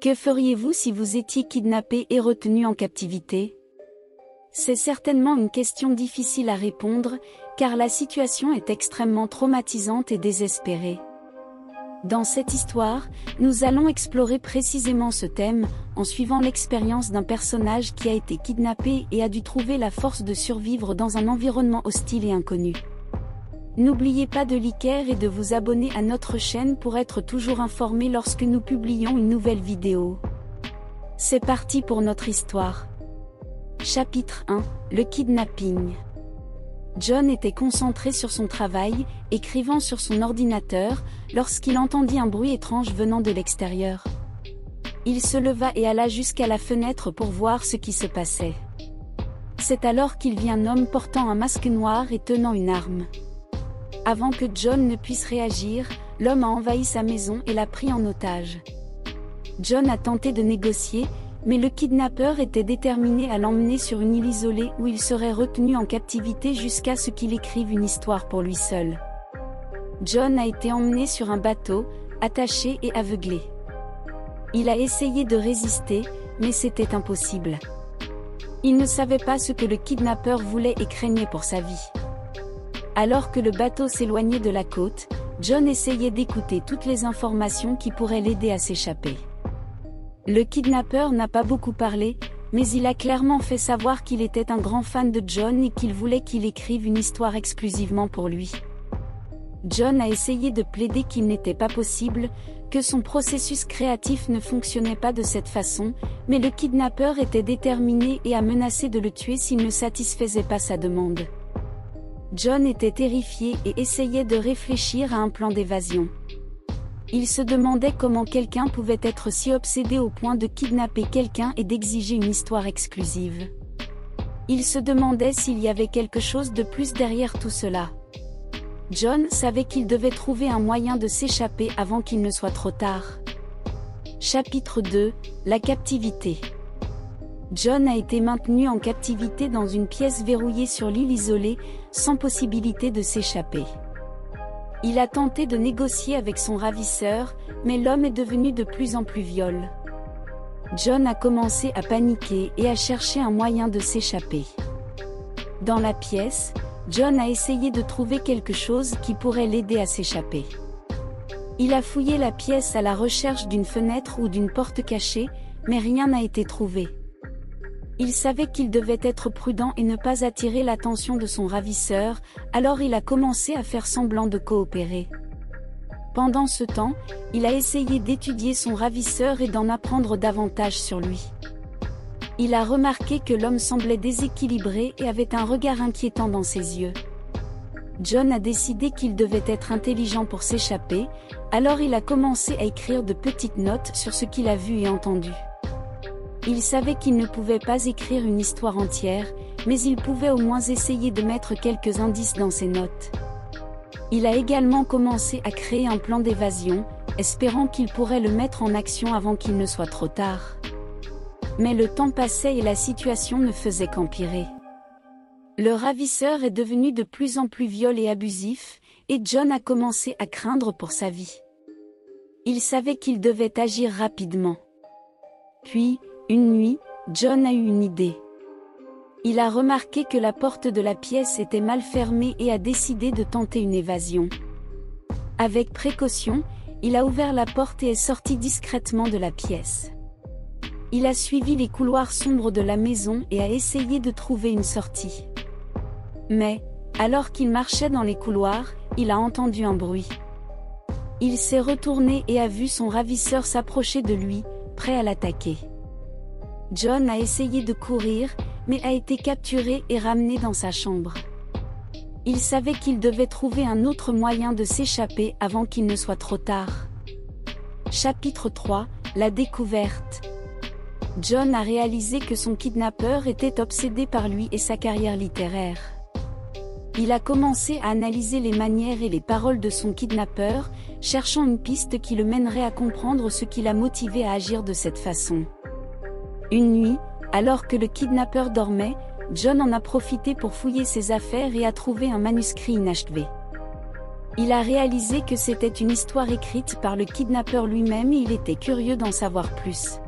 Que feriez-vous si vous étiez kidnappé et retenu en captivité? C'est certainement une question difficile à répondre, car la situation est extrêmement traumatisante et désespérée. Dans cette histoire, nous allons explorer précisément ce thème, en suivant l'expérience d'un personnage qui a été kidnappé et a dû trouver la force de survivre dans un environnement hostile et inconnu. N'oubliez pas de liker et de vous abonner à notre chaîne pour être toujours informé lorsque nous publions une nouvelle vidéo. C'est parti pour notre histoire. Chapitre 1, le kidnapping. John était concentré sur son travail, écrivant sur son ordinateur, lorsqu'il entendit un bruit étrange venant de l'extérieur. Il se leva et alla jusqu'à la fenêtre pour voir ce qui se passait. C'est alors qu'il vit un homme portant un masque noir et tenant une arme. Avant que John ne puisse réagir, l'homme a envahi sa maison et l'a pris en otage. John a tenté de négocier, mais le kidnappeur était déterminé à l'emmener sur une île isolée où il serait retenu en captivité jusqu'à ce qu'il écrive une histoire pour lui seul. John a été emmené sur un bateau, attaché et aveuglé. Il a essayé de résister, mais c'était impossible. Il ne savait pas ce que le kidnappeur voulait et craignait pour sa vie. Alors que le bateau s'éloignait de la côte, John essayait d'écouter toutes les informations qui pourraient l'aider à s'échapper. Le kidnappeur n'a pas beaucoup parlé, mais il a clairement fait savoir qu'il était un grand fan de John et qu'il voulait qu'il écrive une histoire exclusivement pour lui. John a essayé de plaider qu'il n'était pas possible, que son processus créatif ne fonctionnait pas de cette façon, mais le kidnappeur était déterminé et a menacé de le tuer s'il ne satisfaisait pas sa demande. John était terrifié et essayait de réfléchir à un plan d'évasion. Il se demandait comment quelqu'un pouvait être si obsédé au point de kidnapper quelqu'un et d'exiger une histoire exclusive. Il se demandait s'il y avait quelque chose de plus derrière tout cela. John savait qu'il devait trouver un moyen de s'échapper avant qu'il ne soit trop tard. Chapitre 2, la captivité. John a été maintenu en captivité dans une pièce verrouillée sur l'île isolée, sans possibilité de s'échapper. Il a tenté de négocier avec son ravisseur, mais l'homme est devenu de plus en plus violent. John a commencé à paniquer et à chercher un moyen de s'échapper. Dans la pièce, John a essayé de trouver quelque chose qui pourrait l'aider à s'échapper. Il a fouillé la pièce à la recherche d'une fenêtre ou d'une porte cachée, mais rien n'a été trouvé. Il savait qu'il devait être prudent et ne pas attirer l'attention de son ravisseur, alors il a commencé à faire semblant de coopérer. Pendant ce temps, il a essayé d'étudier son ravisseur et d'en apprendre davantage sur lui. Il a remarqué que l'homme semblait déséquilibré et avait un regard inquiétant dans ses yeux. John a décidé qu'il devait être intelligent pour s'échapper, alors il a commencé à écrire de petites notes sur ce qu'il a vu et entendu. Il savait qu'il ne pouvait pas écrire une histoire entière, mais il pouvait au moins essayer de mettre quelques indices dans ses notes. Il a également commencé à créer un plan d'évasion, espérant qu'il pourrait le mettre en action avant qu'il ne soit trop tard. Mais le temps passait et la situation ne faisait qu'empirer. Le ravisseur est devenu de plus en plus violent et abusif, et John a commencé à craindre pour sa vie. Il savait qu'il devait agir rapidement. Puis, une nuit, John a eu une idée. Il a remarqué que la porte de la pièce était mal fermée et a décidé de tenter une évasion. Avec précaution, il a ouvert la porte et est sorti discrètement de la pièce. Il a suivi les couloirs sombres de la maison et a essayé de trouver une sortie. Mais, alors qu'il marchait dans les couloirs, il a entendu un bruit. Il s'est retourné et a vu son ravisseur s'approcher de lui, prêt à l'attaquer. John a essayé de courir, mais a été capturé et ramené dans sa chambre. Il savait qu'il devait trouver un autre moyen de s'échapper avant qu'il ne soit trop tard. Chapitre 3, la découverte. John a réalisé que son kidnappeur était obsédé par lui et sa carrière littéraire. Il a commencé à analyser les manières et les paroles de son kidnappeur, cherchant une piste qui le mènerait à comprendre ce qui l'a motivé à agir de cette façon. Une nuit, alors que le kidnappeur dormait, John en a profité pour fouiller ses affaires et a trouvé un manuscrit inachevé. Il a réalisé que c'était une histoire écrite par le kidnappeur lui-même et il était curieux d'en savoir plus.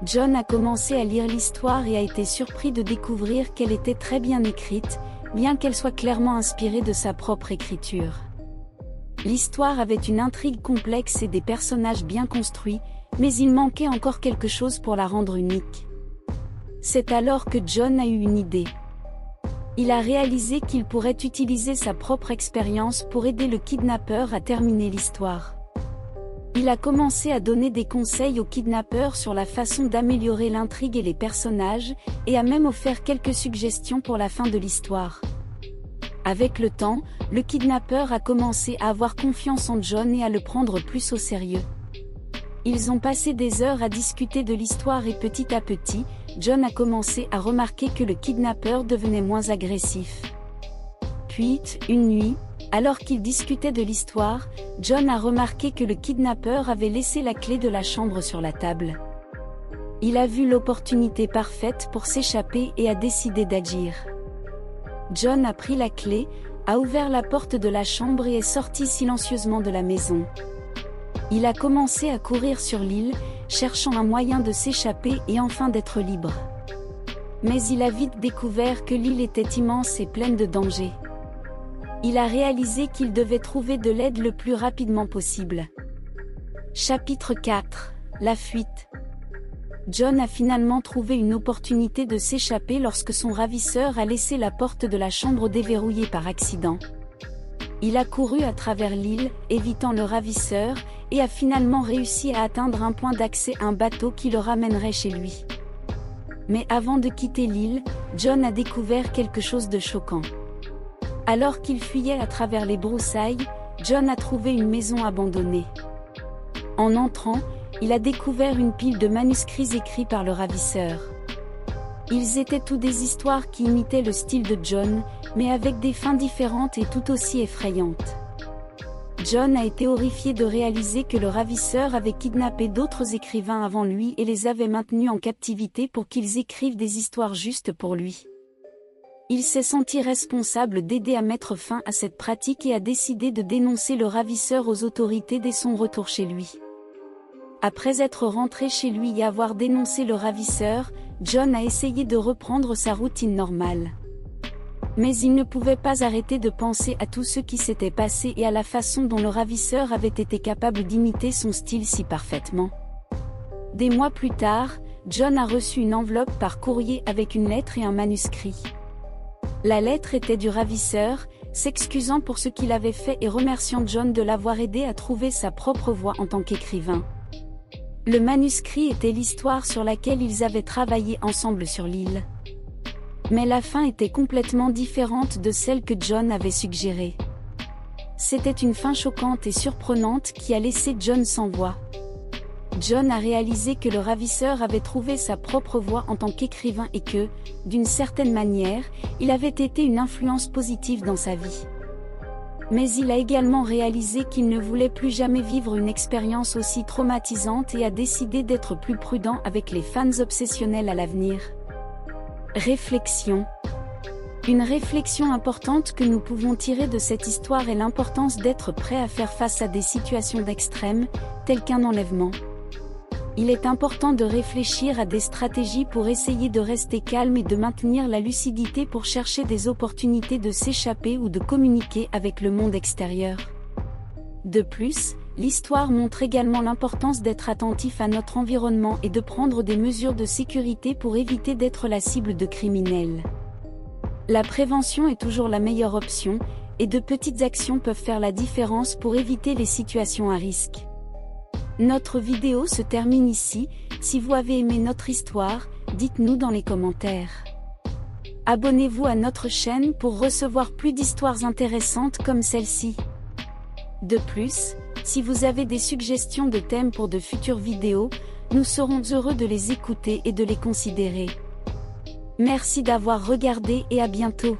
John a commencé à lire l'histoire et a été surpris de découvrir qu'elle était très bien écrite, bien qu'elle soit clairement inspirée de sa propre écriture. L'histoire avait une intrigue complexe et des personnages bien construits, mais il manquait encore quelque chose pour la rendre unique. C'est alors que John a eu une idée. Il a réalisé qu'il pourrait utiliser sa propre expérience pour aider le kidnappeur à terminer l'histoire. Il a commencé à donner des conseils au kidnappeur sur la façon d'améliorer l'intrigue et les personnages, et a même offert quelques suggestions pour la fin de l'histoire. Avec le temps, le kidnappeur a commencé à avoir confiance en John et à le prendre plus au sérieux. Ils ont passé des heures à discuter de l'histoire et petit à petit, John a commencé à remarquer que le kidnappeur devenait moins agressif. Puis, une nuit, alors qu'ils discutaient de l'histoire, John a remarqué que le kidnappeur avait laissé la clé de la chambre sur la table. Il a vu l'opportunité parfaite pour s'échapper et a décidé d'agir. John a pris la clé, a ouvert la porte de la chambre et est sorti silencieusement de la maison. Il a commencé à courir sur l'île, cherchant un moyen de s'échapper et enfin d'être libre. Mais il a vite découvert que l'île était immense et pleine de dangers. Il a réalisé qu'il devait trouver de l'aide le plus rapidement possible. Chapitre 4 : La fuite. John a finalement trouvé une opportunité de s'échapper lorsque son ravisseur a laissé la porte de la chambre déverrouillée par accident. Il a couru à travers l'île, évitant le ravisseur, et a finalement réussi à atteindre un point d'accès à un bateau qui le ramènerait chez lui. Mais avant de quitter l'île, John a découvert quelque chose de choquant. Alors qu'il fuyait à travers les broussailles, John a trouvé une maison abandonnée. En entrant, il a découvert une pile de manuscrits écrits par le ravisseur. Ils étaient tous des histoires qui imitaient le style de John, mais avec des fins différentes et tout aussi effrayantes. John a été horrifié de réaliser que le ravisseur avait kidnappé d'autres écrivains avant lui et les avait maintenus en captivité pour qu'ils écrivent des histoires justes pour lui. Il s'est senti responsable d'aider à mettre fin à cette pratique et a décidé de dénoncer le ravisseur aux autorités dès son retour chez lui. Après être rentré chez lui et avoir dénoncé le ravisseur, John a essayé de reprendre sa routine normale. Mais il ne pouvait pas arrêter de penser à tout ce qui s'était passé et à la façon dont le ravisseur avait été capable d'imiter son style si parfaitement. Des mois plus tard, John a reçu une enveloppe par courrier avec une lettre et un manuscrit. La lettre était du ravisseur, s'excusant pour ce qu'il avait fait et remerciant John de l'avoir aidé à trouver sa propre voie en tant qu'écrivain. Le manuscrit était l'histoire sur laquelle ils avaient travaillé ensemble sur l'île. Mais la fin était complètement différente de celle que John avait suggérée. C'était une fin choquante et surprenante qui a laissé John sans voix. John a réalisé que le ravisseur avait trouvé sa propre voie en tant qu'écrivain et que, d'une certaine manière, il avait été une influence positive dans sa vie. Mais il a également réalisé qu'il ne voulait plus jamais vivre une expérience aussi traumatisante et a décidé d'être plus prudent avec les fans obsessionnels à l'avenir. Réflexion. Une réflexion importante que nous pouvons tirer de cette histoire est l'importance d'être prêt à faire face à des situations d'extrême, telles qu'un enlèvement. Il est important de réfléchir à des stratégies pour essayer de rester calme et de maintenir la lucidité pour chercher des opportunités de s'échapper ou de communiquer avec le monde extérieur. De plus, l'histoire montre également l'importance d'être attentif à notre environnement et de prendre des mesures de sécurité pour éviter d'être la cible de criminels. La prévention est toujours la meilleure option, et de petites actions peuvent faire la différence pour éviter les situations à risque. Notre vidéo se termine ici. Si vous avez aimé notre histoire, dites-nous dans les commentaires. Abonnez-vous à notre chaîne pour recevoir plus d'histoires intéressantes comme celle-ci. De plus, si vous avez des suggestions de thèmes pour de futures vidéos, nous serons heureux de les écouter et de les considérer. Merci d'avoir regardé et à bientôt.